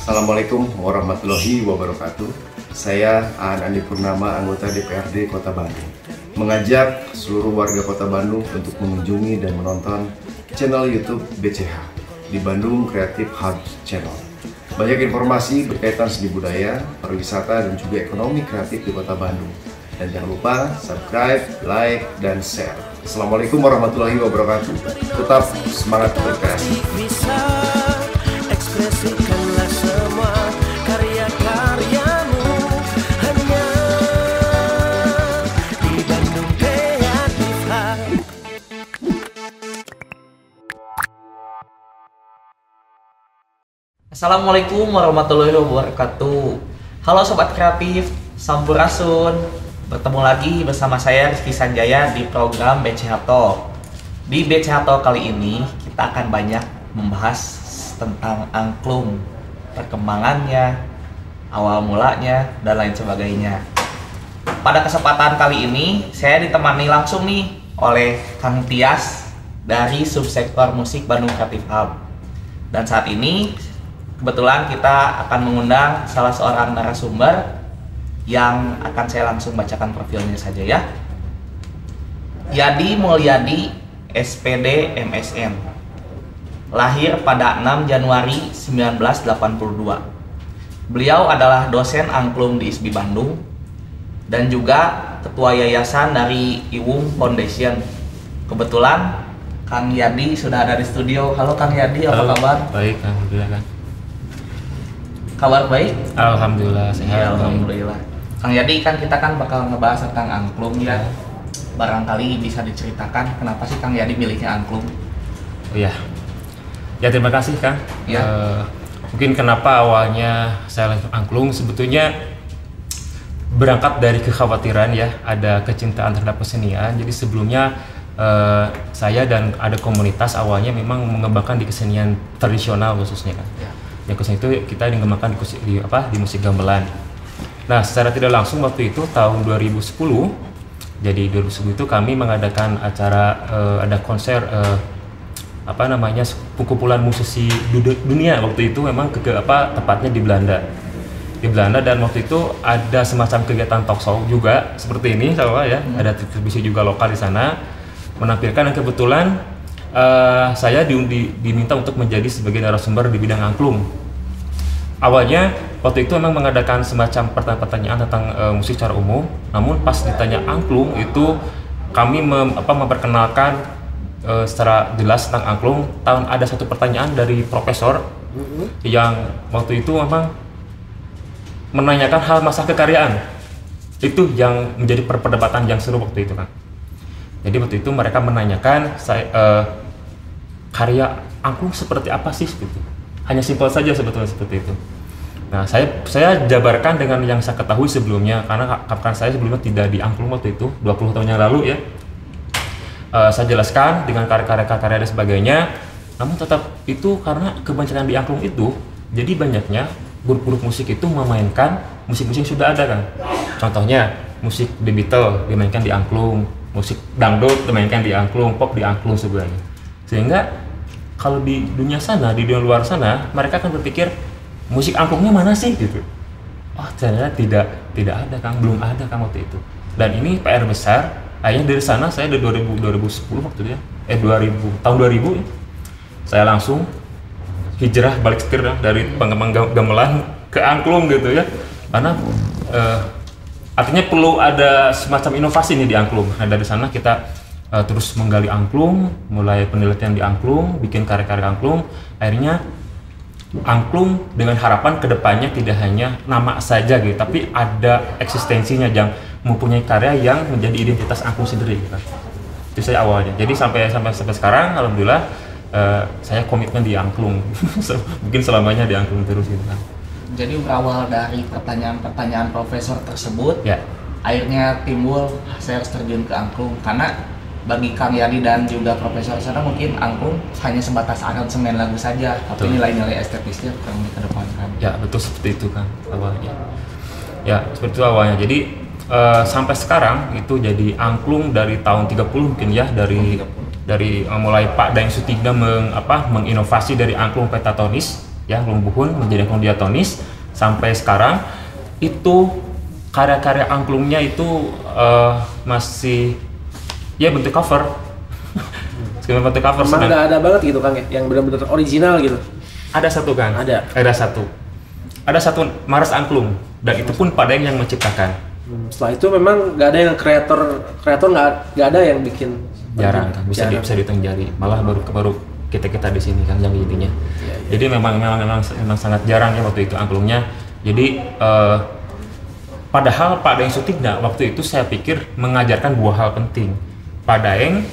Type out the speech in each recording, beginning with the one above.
Assalamualaikum warahmatullahi wabarakatuh. Saya Aan Andi Purnama, anggota DPRD Kota Bandung, mengajak seluruh warga Kota Bandung untuk mengunjungi dan menonton channel YouTube BCH di Bandung Creative Hub Channel. Banyak informasi berkaitan seni budaya, pariwisata, dan juga ekonomi kreatif di Kota Bandung. Dan jangan lupa subscribe, like, dan share. Assalamualaikum warahmatullahi wabarakatuh. Tetap semangat berkreasi. Ekspresikanlah semua karya-karyamu hanya di Bandung Creative Hub. Assalamualaikum warahmatullahi wabarakatuh. Halo Sobat Kreatif, Sampurasun. Bertemu lagi bersama saya Rizky Sanjaya di program BCH Talk. Di BCH Talk kali ini kita akan banyak membahas tentang angklung, perkembangannya, awal mulanya, dan lain sebagainya. Pada kesempatan kali ini saya ditemani langsung nih oleh Kang Tias dari subsektor musik Bandung Creative Hub. Dan saat ini kebetulan kita akan mengundang salah seorang narasumber yang akan saya langsung bacakan profilnya saja ya. Yadi Mulyadi, SPD MSN. Lahir pada 6 Januari 1982. Beliau adalah dosen angklung di ISBI Bandung dan juga ketua yayasan dari Iwung Foundation. Kebetulan Kang Yadi sudah ada di studio. Halo Kang Yadi, apa kabar? Baik, alhamdulillah kan. Kabar baik? Alhamdulillah sehat. Ya, alhamdulillah. Kang Yadi, kan kita bakal ngebahas tentang angklung ya. Barangkali bisa diceritakan kenapa sih Kang Yadi milihnya angklung? Oh iya. Ya terima kasih Kang. Ya. Mungkin kenapa awalnya saya angklung sebetulnya berangkat dari kekhawatiran ya, ada kecintaan terhadap kesenian. Jadi sebelumnya saya dan ada komunitas awalnya memang mengembangkan di kesenian tradisional khususnya kan. Ya. Yang kesenian itu kita mengembangkan di musik gamelan. Nah, secara tidak langsung waktu itu tahun 2010, jadi 2010 itu kami mengadakan acara ada konser kumpulan musisi dunia waktu itu memang tepatnya di Belanda. Di Belanda, dan waktu itu ada semacam kegiatan talk show juga seperti ini ya. Ada televisi juga lokal di sana menampilkan, dan kebetulan saya diminta untuk menjadi sebagai narasumber di bidang angklung. Awalnya waktu itu memang mengadakan semacam pertanyaan tentang musik secara umum, namun pas ditanya angklung itu kami memperkenalkan secara jelas tentang angklung. Ada satu pertanyaan dari profesor yang waktu itu memang menanyakan hal masa kekaryaan. Itu yang menjadi perdebatan yang seru waktu itu kan. Jadi waktu itu mereka menanyakan karya angklung seperti apa sih gitu. Hanya simpel saja sebetulnya seperti itu. Nah, saya jabarkan dengan yang saya ketahui sebelumnya, karena saya sebelumnya tidak di angklung waktu itu 20 tahun yang lalu ya. Saya jelaskan dengan karya-karya dan sebagainya. Namun tetap itu karena kebanyakan di angklung itu, jadi banyaknya grup-grup musik itu memainkan musik-musik yang sudah ada kan. Contohnya musik The Beatles dimainkan di angklung, musik dangdut dimainkan di angklung, pop di angklung sebenarnya. Sehingga kalau di dunia sana, di dunia luar sana, mereka akan berpikir musik angklungnya mana sih gitu. Oh ternyata tidak ada Kang, belum ada Kang waktu itu. Dan ini PR besar. Akhirnya dari sana saya dari 2010 waktu itu ya, tahun 2000 ya, saya langsung hijrah balik setir dari pengembang gamelan ke angklung gitu ya. Karena artinya perlu ada semacam inovasi nih di angklung. Nah dari sana kita terus menggali angklung, mulai penelitian di angklung, bikin karya-karya angklung. Akhirnya angklung dengan harapan kedepannya tidak hanya nama saja gitu, tapi ada eksistensinya, yang mempunyai karya yang menjadi identitas angklung sendiri gitu. Itu saya awalnya. Jadi sampai sekarang alhamdulillah saya komitmen di angklung. Mungkin selamanya di angklung terus gitu kan. Jadi berawal dari pertanyaan profesor tersebut, ya, akhirnya timbul saya harus terjun ke angklung. Karena bagi Kang Yadi dan juga profesor sana mungkin angklung hanya sebatas aransemen lagu saja, tapi nilai-nilai estetisnya kurang dikedepankan. Ya betul, seperti itu kan awalnya. Ya seperti itu awalnya. Jadi sampai sekarang itu jadi angklung dari tahun 30 mungkin ya, dari mulai Pak Daeng Sutigna menginovasi dari angklung pentatonis ya angklung buhun menjadi angklung diatonis sampai sekarang itu karya-karya angklungnya itu masih ya bentuk cover. Bentuk cover. Memang nggak ada banget gitu Kang ya, yang benar-benar original gitu. Ada satu Kang. Ada satu Mares Angklung dan itu pun Padaeng yang menciptakan. Setelah itu memang nggak ada yang kreator nggak ada yang bikin. Jarang kan, bisa dihitung jari. Malah baru kita di sini kan yang intinya. Ya. Jadi memang sangat jarang ya waktu itu angklungnya. Jadi padahal Padaeng Sutigna waktu itu saya pikir mengajarkan dua hal penting. Padaeng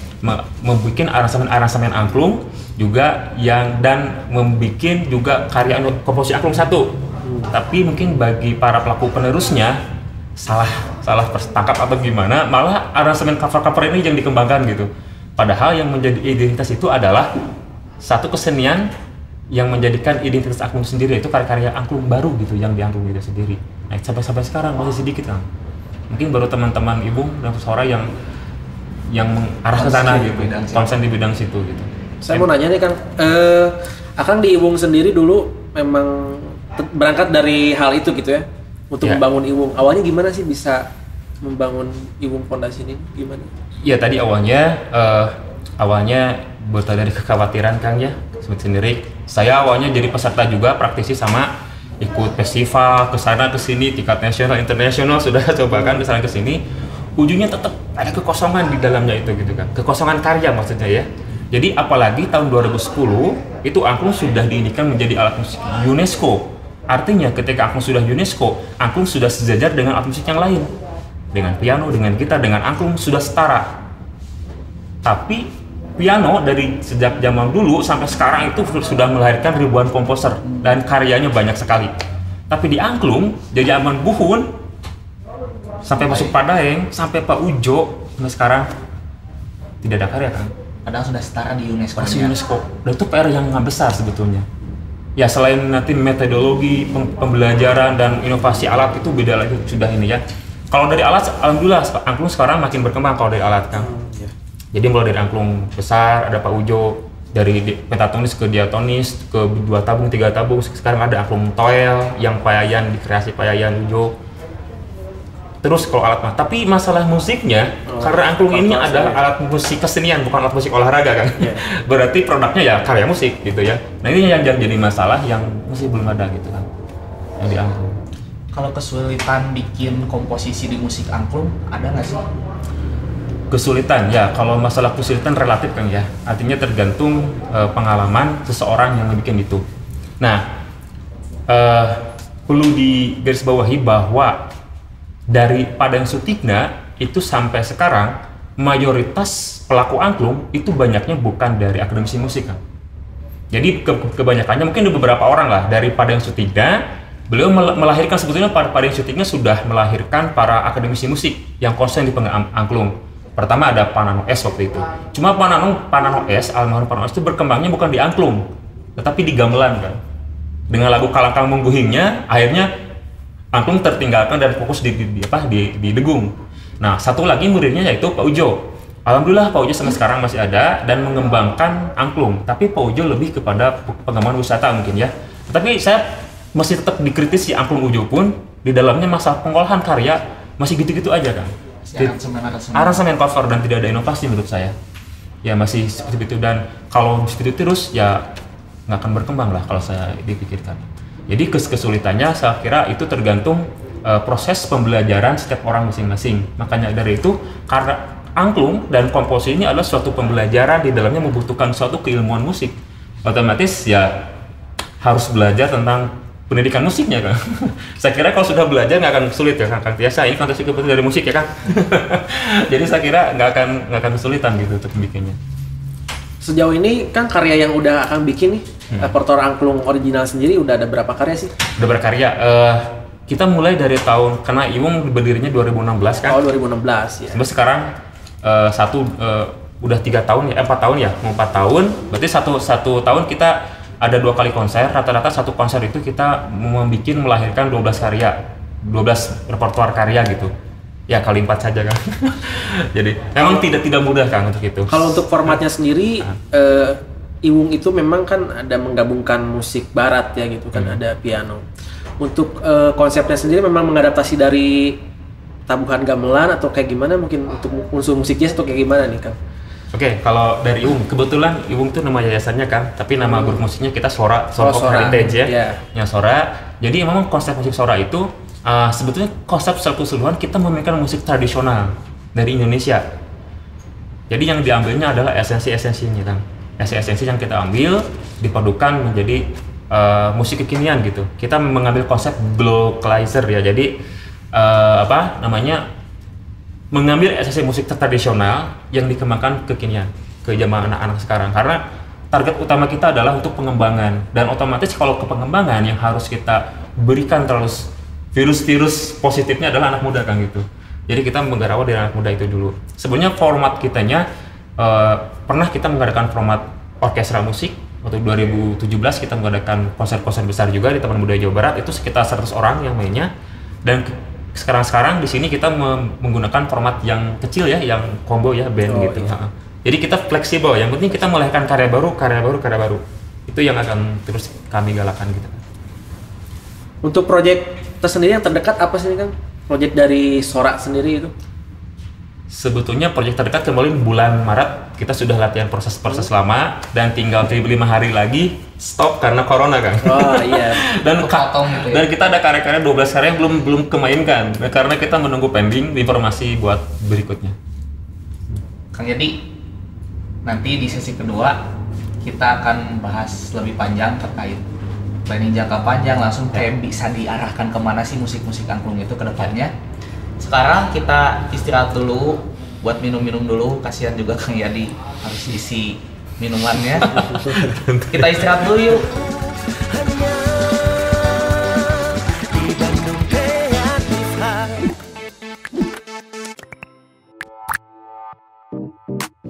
membuat aransemen angklung juga dan membuat juga karya komposisi angklung satu. Tapi mungkin bagi para pelaku penerusnya salah tertangkap atau gimana, malah aransemen cover ini yang dikembangkan gitu. Padahal yang menjadi identitas itu adalah satu kesenian yang menjadikan identitas angklung sendiri, itu karya-karya angklung baru gitu yang diangklung itu sendiri. Nah, sampai sekarang masih sedikit Kang. Mungkin baru teman-teman Ibu dan Sora yang mengarah ke sana gitu, konsen di bidang situ gitu. Saya mau nanya nih Kang, Akang di Iwung sendiri dulu memang berangkat dari hal itu gitu ya, untuk membangun Iwung. Awalnya gimana sih bisa membangun Iwung Fondasi ini? Gimana? Ya tadi awalnya berasal dari kekhawatiran Kang ya, sendiri. Saya awalnya jadi peserta juga, praktisi sama ikut festival kesana kesini, tingkat nasional, internasional sudah coba kan kesana kesini. Ujungnya tetap ada kekosongan di dalamnya itu gitu kan, kekosongan karya maksudnya ya. Jadi apalagi tahun 2010 itu angklung sudah diindikan menjadi alat musik UNESCO. Artinya ketika angklung sudah UNESCO, angklung sudah sejajar dengan alat musik yang lain. Dengan piano, dengan gitar, dengan angklung sudah setara. Tapi piano dari sejak zaman dulu sampai sekarang itu sudah melahirkan ribuan komposer dan karyanya banyak sekali. Tapi di angklung, jadi zaman buhun sampai masuk Padaeng, sampai Pak Ujo, sampai sekarang tidak ada karya kan? Padahal sudah setara di UNESCO. Masih UNESCO. Dan itu PR yang nggak besar sebetulnya. Ya selain nanti metodologi, pembelajaran dan inovasi alat itu beda lagi sudah ini ya. Kalau dari alat, alhamdulillah angklung sekarang makin berkembang kalau dari alat kan. Jadi mulai dari angklung besar ada Pak Ujo, dari pentatonis ke diatonis ke 2 tabung, 3 tabung. Sekarang ada angklung toel yang payayan dikreasi payayan Ujo. Terus kalau alat mah, tapi masalah musiknya karena angklung ini adalah alat musik kesenian bukan alat musik olahraga kan. Berarti produknya ya karya musik gitu ya. Nah ini yang jadi masalah yang masih belum ada gitu kan yang di angklung. Kalau kesulitan bikin komposisi di musik angklung ada nggak sih? Kesulitan ya, kalau masalah kesulitan relatif kan ya, artinya tergantung pengalaman seseorang yang bikin itu. Nah perlu digarisbawahi bahwa dari Padaeng Sutigna itu sampai sekarang mayoritas pelaku angklung itu banyaknya bukan dari akademisi musik kan. Jadi kebanyakannya mungkin ada beberapa orang lah dari Padaeng Sutigna, beliau melahirkan sebetulnya Padaeng Sutigna sudah melahirkan para akademisi musik yang konsen di angklung. Pertama ada Panano S waktu itu. Cuma Panano S, almarhum Panano S itu berkembangnya bukan di angklung, tetapi di gamelan kan. Dengan lagu Kalangkang Mengguhingnya akhirnya angklung tertinggalkan dan fokus di degung. Nah, satu lagi muridnya yaitu Pak Ujo. Alhamdulillah Pak Ujo sampai sekarang masih ada dan mengembangkan angklung. Tapi Pak Ujo lebih kepada pengembangan wisata mungkin ya. Tapi saya masih tetap dikritisi angklung Ujo pun di dalamnya masalah pengolahan karya masih gitu-gitu aja kan. Aransemen cover dan tidak ada inovasi menurut saya. Ya masih seperti itu dan kalau seperti itu terus ya nggak akan berkembang lah kalau saya dipikirkan. Jadi kesulitannya saya kira itu tergantung proses pembelajaran setiap orang masing-masing. Makanya dari itu karena angklung dan komposisi ini adalah suatu pembelajaran di dalamnya membutuhkan suatu keilmuan musik. Otomatis ya harus belajar tentang pendidikan musiknya kan. Saya kira kalau sudah belajar nggak akan sulit ya kan. Biasa ini kan seperti dari musik ya kan. Jadi saya kira nggak akan kesulitan gitu untuk bikinnya. Sejauh ini kan karya yang udah Akang bikin nih, repertoire angklung original sendiri udah ada berapa karya sih? Udah berkarya. Kita mulai dari tahun, karena Iwung berdirinya 2016 kan? Oh 2016 ya. Sampai sekarang udah 4 tahun ya, mau 4 tahun. Berarti satu tahun kita ada 2 kali konser. Rata-rata satu konser itu kita melahirkan 12 karya, 12 repertoire karya gitu. Ya kali 4 saja kan. Jadi memang tidak mudah kan untuk itu. Kalau untuk formatnya sendiri Iwung itu memang kan ada menggabungkan musik barat ya gitu kan, ada piano. Untuk konsepnya sendiri memang mengadaptasi dari tabuhan gamelan atau kayak gimana, mungkin untuk unsur musik jazz atau kayak gimana nih Kang? Oke, kalau dari Iwung, kebetulan Iwung itu nama yayasannya kan, tapi nama grup musiknya kita Sora, Oh, Sora Sora. Heritage ya, Iya. yang Sora. Jadi memang konsep musik Sora itu sebetulnya konsep secara keseluruhan kita memainkan musik tradisional dari Indonesia. Jadi yang diambilnya adalah esensi-esensinya kan, esensi yang kita ambil dipadukan menjadi musik kekinian gitu. Kita mengambil konsep glocalizer ya, jadi apa namanya, mengambil esensi musik tradisional yang dikembangkan kekinian ke zaman anak-anak sekarang, karena target utama kita adalah untuk pengembangan, dan otomatis kalau ke pengembangan yang harus kita berikan terus virus-virus positifnya adalah anak muda kan gitu. Jadi kita menggarawal dari anak muda itu dulu. Sebenarnya format kitanya pernah kita mengadakan format orkestra musik. Waktu 2017 kita mengadakan konser-konser besar juga di Taman Budaya Jawa Barat, itu sekitar 100 orang yang mainnya. Dan sekarang di sini kita menggunakan format yang kecil ya, yang combo ya, band gitu. Iya. Jadi kita fleksibel, yang penting kita melahirkan karya baru. Itu yang akan terus kami galakan gitu. Untuk proyek tersendiri yang terdekat apa sih Kang? Proyek dari Sora sendiri itu? Sebetulnya proyek terdekat kemarin bulan Maret kita sudah latihan proses lama, dan tinggal 5 hari lagi stop karena corona kan. Oh iya. dan Kepotong gitu ya. dan kita ada karya-karya 12 karya yang belum kemainkan. Nah, karena kita menunggu pending informasi buat berikutnya. Kang Yadi, nanti di sesi kedua kita akan bahas lebih panjang terkait planning jangka panjang, langsung kayak bisa diarahkan kemana sih musik-musik angklung itu ke depannya. Sekarang kita istirahat dulu, buat minum-minum dulu, kasihan juga Kang Yadi harus isi minumannya. Kita istirahat dulu yuk. Hanya di Bandung Kreatif Hub. Di Bandung Kreatif Hub.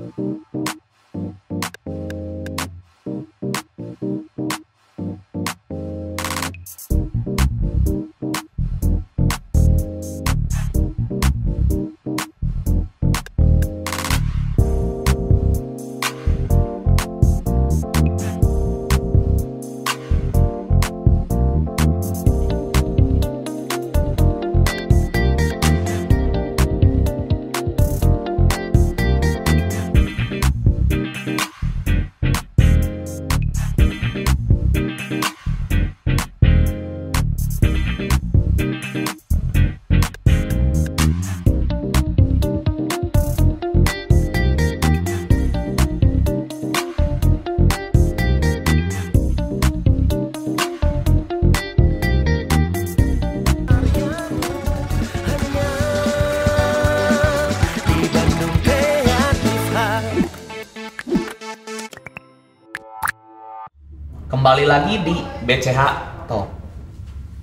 Kembali lagi di BCH Talk.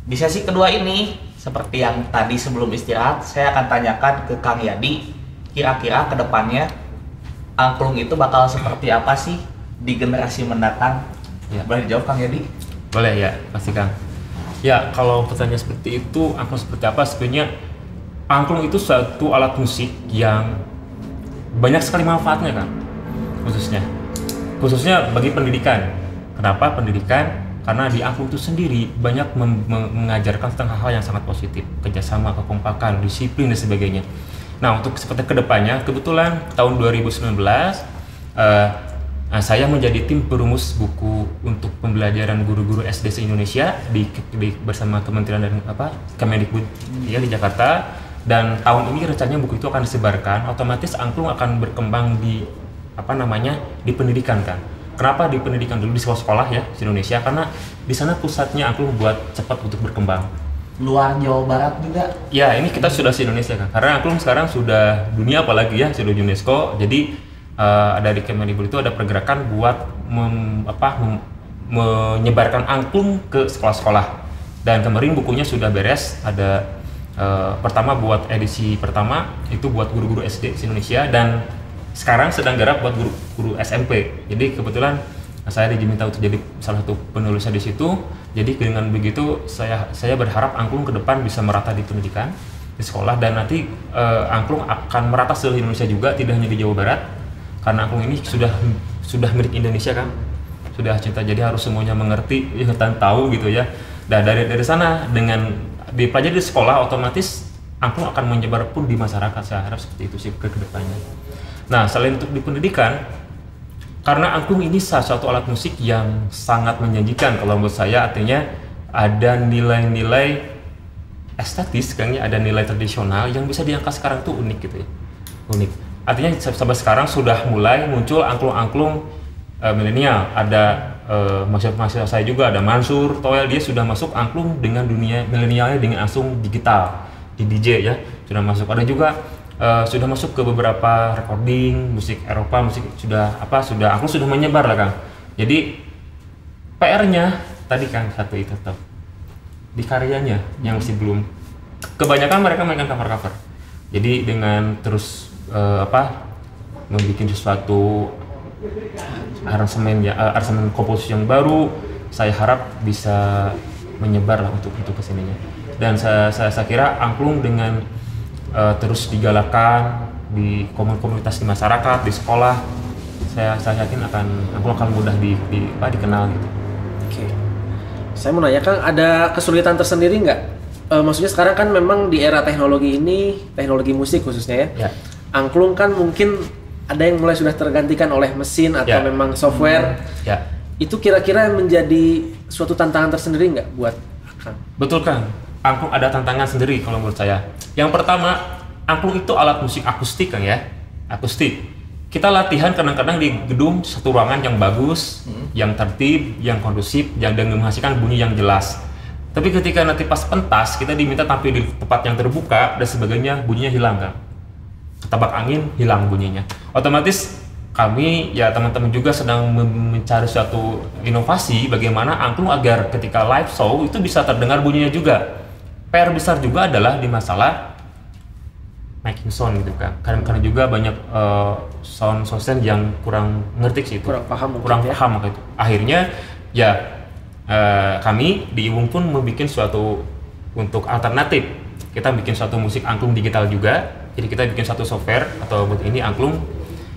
Di sesi kedua ini, seperti yang tadi sebelum istirahat, saya akan tanyakan ke Kang Yadi, kira-kira ke depannya angklung itu bakal seperti apa sih di generasi mendatang? Ya. Boleh dijawab Kang Yadi? Boleh ya, pasti Kang. Ya, kalau pertanyaan seperti itu, angklung seperti apa? Sebenarnya angklung itu suatu alat musik yang banyak sekali manfaatnya kan, khususnya bagi pendidikan. Kenapa pendidikan? Karena di angklung itu sendiri banyak mengajarkan tentang hal-hal yang sangat positif, kerjasama, kekompakan, disiplin dan sebagainya. Nah, untuk seperti kedepannya, kebetulan tahun 2019 saya menjadi tim perumus buku untuk pembelajaran guru-guru SD se-Indonesia bersama Kementerian dan Kemendikbud ya di Jakarta. Dan tahun ini rencananya buku itu akan disebarkan. Otomatis angklung akan berkembang di di pendidikan kan. Kenapa di pendidikan dulu, di sekolah-sekolah ya di Indonesia? Karena di sana pusatnya angklung buat cepat untuk berkembang. Luar Jawa Barat juga? Ya, ini kita sudah di Indonesia kan. Karena angklung sekarang sudah dunia, apalagi ya sudah UNESCO. Jadi ada di Kemendikbud itu ada pergerakan buat menyebarkan angklung ke sekolah-sekolah. Dan kemarin bukunya sudah beres. Ada pertama buat edisi pertama itu buat guru-guru SD di Indonesia, dan sekarang sedang garap buat guru SMP. Jadi kebetulan saya diminta untuk jadi salah satu penulisnya di situ. Jadi dengan begitu saya berharap angklung ke depan bisa merata di pendidikan, di sekolah, dan nanti angklung akan merata seluruh Indonesia juga, tidak hanya di Jawa Barat. Karena angklung ini sudah milik Indonesia kan. sudah cinta, jadi harus semuanya mengerti dan tahu gitu ya. Dan dari sana dengan dipelajari di sekolah, otomatis angklung akan menyebar pun di masyarakat. Saya harap seperti itu sih ke depannya. Nah, selain untuk di pendidikan, karena angklung ini salah satu alat musik yang sangat menjanjikan kalau menurut saya, artinya ada nilai-nilai estetis, kan ya, ada nilai tradisional yang bisa diangkat sekarang tuh unik gitu ya, unik. Artinya sampai sekarang sudah mulai muncul angklung-angklung milenial. Ada mahasiswa saya juga, ada Mansur Toel, dia sudah masuk angklung dengan dunia milenialnya dengan langsung digital di DJ ya, sudah masuk. Ada juga sudah masuk ke beberapa recording musik Eropa, musik sudah angklung sudah menyebar lah Kang. Jadi PR-nya tadi Kang satu itu tetap di karyanya yang masih belum, kebanyakan mereka mainkan cover-cover. Jadi dengan terus membuat sesuatu aransemen komposisi yang baru, saya harap bisa menyebar lah untuk kesininya. Dan saya kira angklung dengan terus digalakkan di komunitas di masyarakat, di sekolah, saya yakin angklung akan mudah dikenal gitu. Oke. Saya mau nanya Kang, ada kesulitan tersendiri nggak? Maksudnya sekarang kan memang di era teknologi ini, teknologi musik khususnya ya. Angklung kan mungkin ada yang mulai sudah tergantikan oleh mesin atau memang software. Itu kira-kira menjadi suatu tantangan tersendiri nggak buat Kang? Betul Kang, angklung ada tantangan sendiri kalau menurut saya. Yang pertama, angklung itu alat musik akustik Kang ya, akustik. Kita latihan kadang-kadang di gedung satu ruangan yang bagus, yang tertib, yang kondusif, yang menghasilkan bunyi yang jelas. Tapi ketika nanti pas pentas, kita diminta tampil di tempat yang terbuka dan sebagainya, bunyinya hilang Kang. Ketabak angin, hilang bunyinya. Otomatis kami ya teman-teman juga sedang mencari suatu inovasi bagaimana angklung agar ketika live show itu bisa terdengar bunyinya juga. PR besar juga adalah di masalah making sound gitu kan. Karena juga banyak sound system yang kurang ngerti sih itu. Kurang paham gitu. Akhirnya ya kami di Iwung pun membuat suatu untuk alternatif. Kita bikin suatu musik angklung digital juga. Jadi kita bikin satu software atau ini angklung.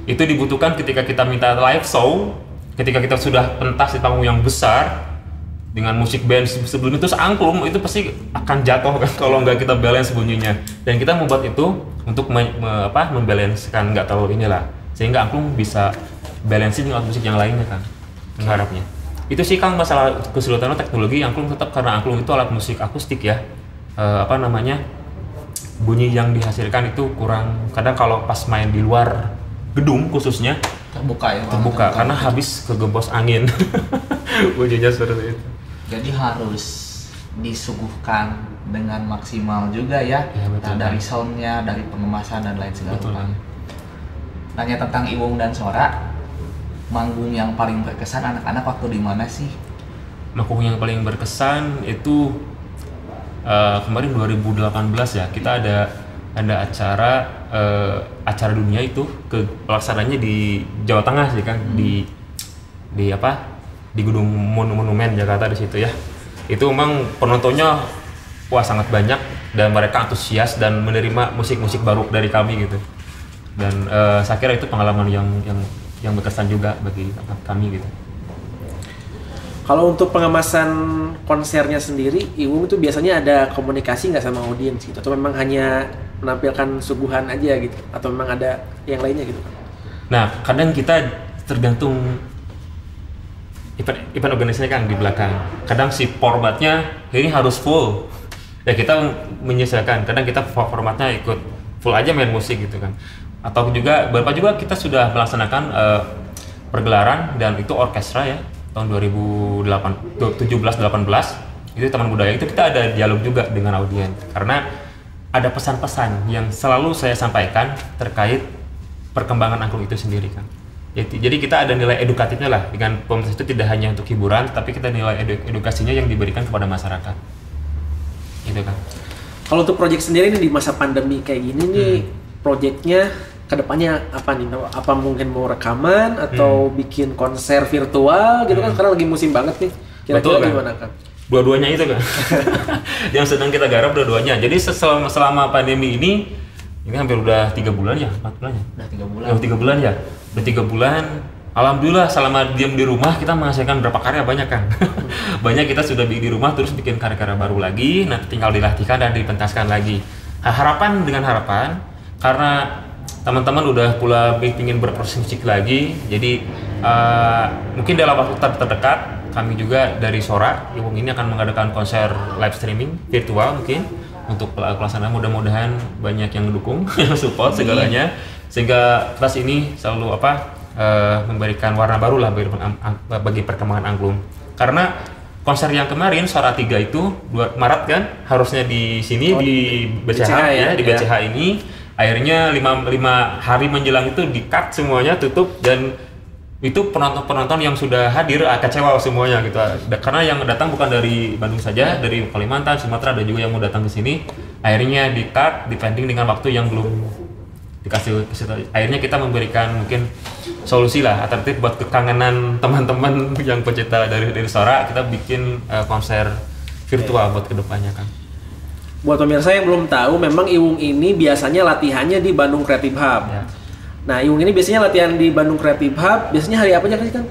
Itu dibutuhkan ketika kita minta live show, ketika kita sudah pentas di panggung yang besar dengan musik band sebelum itu angklung itu pasti akan jatuh kan kalau nggak kita balance bunyinya. Dan kita membuat itu untuk membalancekan, nggak terlalu inilah, sehingga angklung bisa balancing dengan musik yang lainnya kan, mengharapnya. Itu sih Kang masalah kesulitan teknologi angklung tetap, karena angklung itu alat musik akustik ya, bunyi yang dihasilkan itu kurang, kadang kalau pas main di luar gedung khususnya terbuka karena habis kegembos angin. Bunyinya seperti itu. Jadi harus disuguhkan dengan maksimal juga ya, betul, dari soundnya, dari pengemasan dan lain sebagainya. Nanya tentang Iwung dan Sora, manggung yang paling berkesan anak-anak waktu di mana sih? Manggung yang paling berkesan itu kemarin 2018 ya, kita ada acara dunia itu pelaksananya di Jawa Tengah sih kan, di Gedung Monumen Jakarta di situ ya. Itu memang penontonnya sangat banyak dan mereka antusias dan menerima musik-musik baru dari kami gitu. Dan saya kira itu pengalaman yang berkesan juga bagi kami gitu. Kalau untuk pengemasan konsernya sendiri, Iwung itu biasanya ada komunikasi nggak sama audiens gitu? Atau memang hanya menampilkan suguhan aja gitu? Atau memang ada yang lainnya gitu? Nah, kadang kita tergantung event organisasinya kan di belakang. Kadang si formatnya ini harus full. Ya kita menyesuaikan. Kadang kita formatnya ikut full aja main musik gitu kan. Atau juga beberapa juga kita sudah melaksanakan pergelaran dan itu orkestra ya. Tahun 2017-18 itu Taman Budaya, itu kita ada dialog juga dengan audiens karena ada pesan-pesan yang selalu saya sampaikan terkait perkembangan angklung itu sendiri kan. Jadi kita ada nilai edukatifnya lah, dengan komunitas itu tidak hanya untuk hiburan tapi kita nilai edukasinya yang diberikan kepada masyarakat gitu kan. Kalau untuk proyek sendiri nih di masa pandemi kayak gini nih, proyeknya kedepannya apa nih? Apa mungkin mau rekaman atau bikin konser virtual gitu kan? Sekarang lagi musim banget nih. Kira-kira gimana kan? Dua-duanya itu kan. Yang sedang kita garap dua-duanya. Jadi selama pandemi ini hampir udah 3 bulan ya, 4 bulan ya? Udah 3 bulan. Udah 3 bulan ya. Udah 3 bulan alhamdulillah selama diam di rumah kita menghasilkan berapa karya banyak kan. Banyak kita sudah di rumah terus bikin karya-karya baru lagi, nanti tinggal dilatihkan dan dipentaskan lagi. Harapan karena teman-teman udah pula ingin berproses musik lagi, jadi mungkin dalam waktu terdekat kami juga dari Sora Iwung ini akan mengadakan konser live streaming virtual mungkin untuk pelaksanaan. Mudah-mudahan banyak yang mendukung, yang support segalanya, sehingga kelas ini selalu memberikan warna baru lah bagi perkembangan angklung. Karena konser yang kemarin Sora 3 itu 2 Maret kan harusnya di sini di BCH ya, di BCH ini akhirnya 5 hari menjelang itu di-cut semuanya, tutup, dan itu penonton yang sudah hadir kecewa semuanya gitu. Karena yang datang bukan dari Bandung saja, dari Kalimantan, Sumatera, ada juga yang mau datang ke sini. Akhirnya di-cut, dipending dengan waktu yang belum dikasih. Akhirnya kita memberikan mungkin solusi lah, alternatif buat kekangenan teman-teman yang pecinta dari Sora. Kita bikin konser virtual buat kedepannya kan. Buat pemirsa yang belum tahu, memang Iwung ini biasanya latihannya di Bandung Creative Hub. Ya. Nah, Iwung ini biasanya latihan di Bandung Creative Hub. Biasanya hari apa aja kan?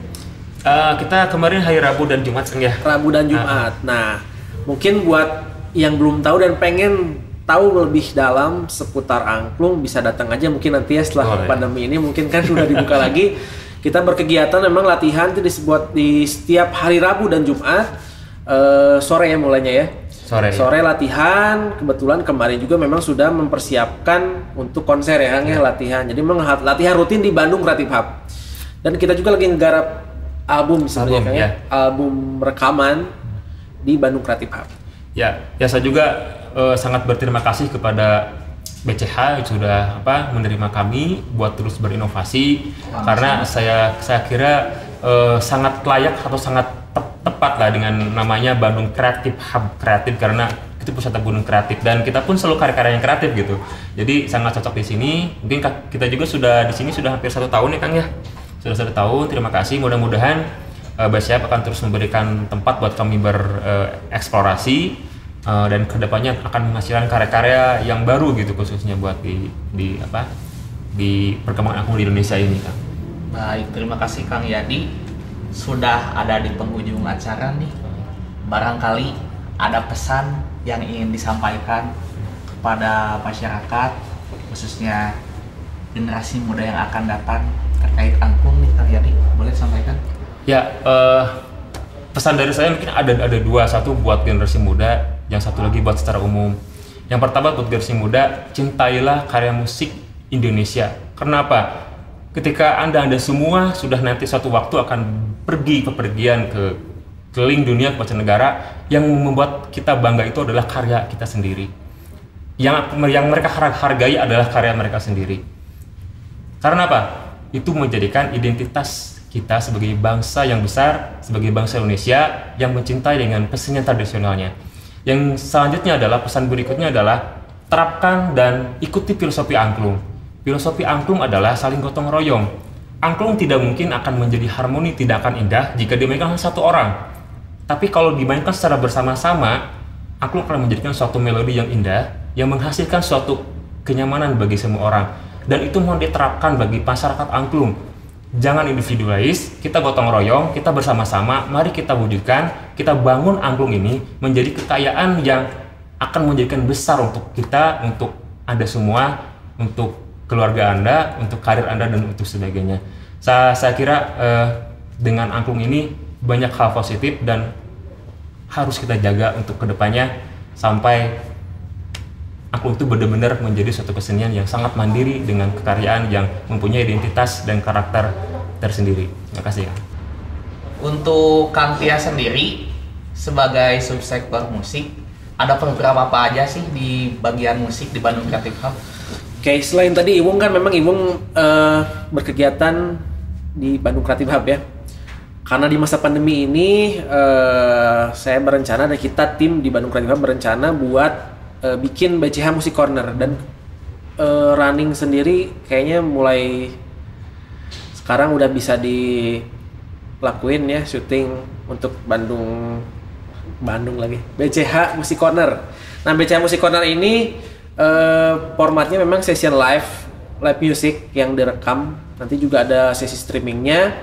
Kita kemarin hari Rabu dan Jumat kan ya. Rabu dan Jumat. Nah, mungkin buat yang belum tahu dan pengen tahu lebih dalam seputar angklung, bisa datang aja mungkin nanti ya setelah pandemi ini mungkin kan sudah dibuka lagi. Kita berkegiatan memang latihan itu disebut di setiap hari Rabu dan Jumat sore ya mulainya ya. Sore latihan. Kebetulan kemarin juga memang sudah mempersiapkan untuk konser ya Kang ya, latihan. Jadi memang latihan rutin di Bandung Creative Hub. Dan kita juga lagi ngegarap album sebenarnya Kang ya, album rekaman di Bandung Creative Hub. Ya, saya juga sangat berterima kasih kepada BCH yang sudah menerima kami buat terus berinovasi. Karena saya kira sangat layak atau sangat tepat lah dengan namanya Bandung Creative Hub, kreatif karena itu pusat gunung kreatif dan kita pun selalu karya-karya yang kreatif gitu. Jadi sangat cocok di sini. Mungkin kita juga sudah di sini sudah hampir 1 tahun ya Kang ya. Sudah 1 tahun. Terima kasih. Mudah-mudahan BCH akan terus memberikan tempat buat kami bereksplorasi dan kedepannya akan menghasilkan karya-karya yang baru gitu, khususnya buat di perkembangan angklung di Indonesia ini Kang. Baik, terima kasih Kang Yadi. Sudah ada di penghujung acara nih, barangkali ada pesan yang ingin disampaikan kepada masyarakat, khususnya generasi muda yang akan datang terkait angklung nih Kang Yadi, boleh sampaikan? Ya, pesan dari saya mungkin ada 2, satu buat generasi muda, yang satu lagi buat secara umum. Yang pertama buat generasi muda, cintailah karya musik Indonesia. Kenapa? Ketika anda semua sudah nanti suatu waktu akan pergi kepergian ke keliling dunia, ke mancanegara, yang membuat kita bangga itu adalah karya kita sendiri. Yang mereka hargai adalah karya mereka sendiri. Karena apa? Itu menjadikan identitas kita sebagai bangsa yang besar, sebagai bangsa Indonesia yang mencintai dengan kesenian tradisionalnya. Yang selanjutnya adalah, pesan berikutnya adalah terapkan dan ikuti filosofi angklung. Filosofi angklung adalah saling gotong royong. Angklung tidak mungkin akan menjadi harmoni, tidak akan indah jika dimainkan oleh satu orang. Tapi kalau dimainkan secara bersama-sama, angklung akan menjadikan suatu melodi yang indah, yang menghasilkan suatu kenyamanan bagi semua orang. Dan itu mau diterapkan bagi masyarakat angklung. Jangan individualis, kita gotong royong, kita bersama-sama, mari kita wujudkan, kita bangun angklung ini menjadi kekayaan yang akan menjadikan besar untuk kita, untuk Anda semua, untuk keluarga Anda, untuk karir Anda, dan untuk sebagainya. Saya kira dengan angklung ini banyak hal positif dan harus kita jaga untuk kedepannya sampai angklung itu benar-benar menjadi suatu kesenian yang sangat mandiri dengan kekaryaan yang mempunyai identitas dan karakter tersendiri. Terima kasih ya. Untuk Kang Tia sendiri sebagai subsektor musik, ada program apa aja sih di bagian musik di Bandung Creative Hub? Oke, selain tadi Iwung kan memang Iwung berkegiatan di Bandung Creative Hub ya. Karena di masa pandemi ini saya berencana dan kita tim di Bandung Creative Hub berencana buat bikin BCH Music Corner dan running sendiri kayaknya mulai sekarang udah bisa dilakuin ya, syuting untuk Bandung lagi. BCH Music Corner. Nah, BCH Music Corner ini formatnya memang session live music yang direkam Nanti juga ada sesi streamingnya,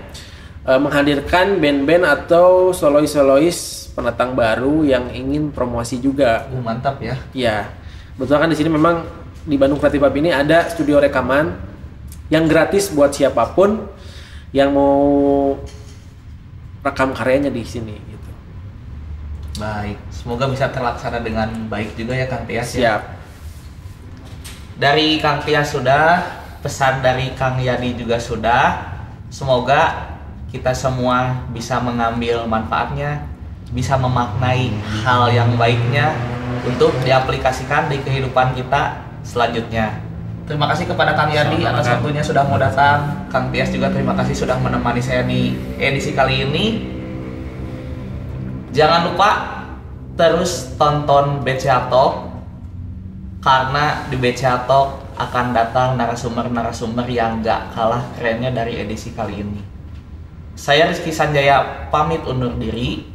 menghadirkan band-band atau solois-solois pendatang baru yang ingin promosi juga. Mantap ya. Ya, kebetulan kan di sini memang di Bandung Creative Hub ini ada studio rekaman yang gratis buat siapapun yang mau rekam karyanya di sini gitu. Baik, semoga bisa terlaksana dengan baik juga ya Kang Tias. Siap. Dari Kang Tias sudah, pesan dari Kang Yadi juga sudah. Semoga kita semua bisa mengambil manfaatnya, bisa memaknai hal yang baiknya untuk diaplikasikan di kehidupan kita selanjutnya. Terima kasih kepada Kang Yadi atas waktunya sudah mau datang. Kang Tias juga terima kasih sudah menemani saya di edisi kali ini. Jangan lupa terus tonton BCA Talk, karena di BCA Talk akan datang narasumber-narasumber yang gak kalah kerennya dari edisi kali ini. Saya Rizky Sanjaya pamit undur diri.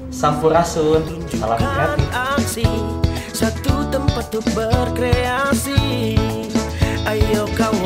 Sampurasun, salam kreatif. Aksi, satu tempat untuk berkreasi. Ayo kawan.